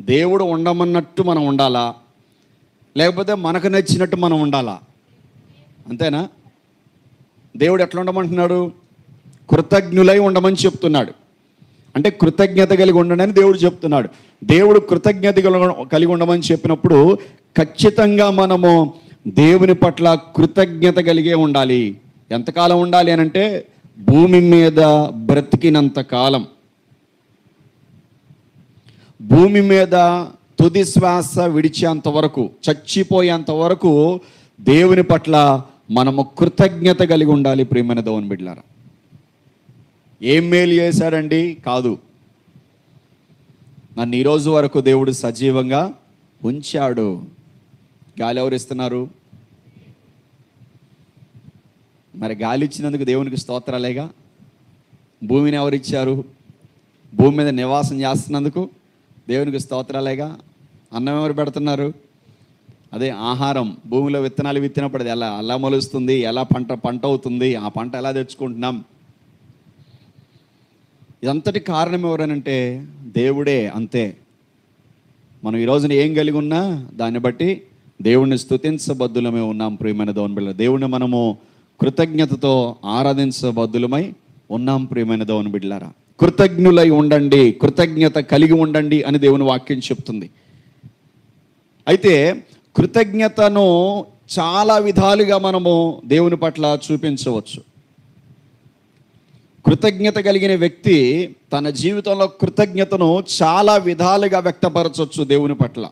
దేవుడు ఉండమన్నట్టు మనం ఉండాలా, లేకపోతే మనకు నచ్చినట్టు మనం ఉండాలా? అంతేనా? దేవుడు ఎట్లా ఉండమంటున్నాడు? కృతజ్ఞులై ఉండమని చెప్తున్నాడు. అంటే కృతజ్ఞత కలిగి ఉండండి అని దేవుడు చెప్తున్నాడు. దేవుడు కృతజ్ఞత కలిగి ఉండమని చెప్పినప్పుడు ఖచ్చితంగా మనము దేవుని పట్ల కృతజ్ఞత కలిగే ఉండాలి. ఎంతకాలం ఉండాలి అని అంటే, భూమి మీద బ్రతికినంత కాలం, భూమి మీద తుది శ్వాస విడిచేంత వరకు, చచ్చిపోయేంత వరకు దేవుని పట్ల మనము కృతజ్ఞత కలిగి ఉండాలి. ప్రియమైన దేవుని బిడ్డలారా, ఏం మేలు చేశాడండి? కాదు, నన్ను ఈరోజు వరకు దేవుడు సజీవంగా ఉంచాడు. గాలి ఎవరు ఇస్తున్నారు? మరి గాలి ఇచ్చినందుకు దేవునికి స్తోత్రాలేగా. భూమిని ఎవరిచ్చారు? భూమి మీద నివాసం చేస్తున్నందుకు దేవునికి స్తోత్రాలేగా. అన్నం ఎవరు పెడుతున్నారు? అదే ఆహారం. భూమిలో విత్తనాలు విత్తినప్పుడు అది ఎలా మొలుస్తుంది, ఎలా పంట అవుతుంది, ఆ పంట ఎలా తెచ్చుకుంటున్నాం, ఇదంతటి కారణం ఎవరనంటే దేవుడే. అంతే. మనం ఈరోజున ఏం కలిగి ఉన్నా దాన్ని బట్టి దేవుణ్ణి స్తుతించబద్దులమై ఉన్నాం. ప్రియమైన దేవుని బిడ్డలారా, దేవుణ్ణి మనము కృతజ్ఞతతో ఆరాధించబద్దులమై ఉన్నాం. ప్రియమైన దేవుని బిడ్డలారా, కృతజ్ఞులై ఉండండి, కృతజ్ఞత కలిగి ఉండండి అని దేవుని వాక్యం చెప్తుంది. అయితే కృతజ్ఞతను చాలా విధాలుగా మనము దేవుని పట్ల చూపించవచ్చు. కృతజ్ఞత కలిగిన వ్యక్తి తన జీవితంలో కృతజ్ఞతను చాలా విధాలుగా వ్యక్తపరచవచ్చు దేవుని పట్ల.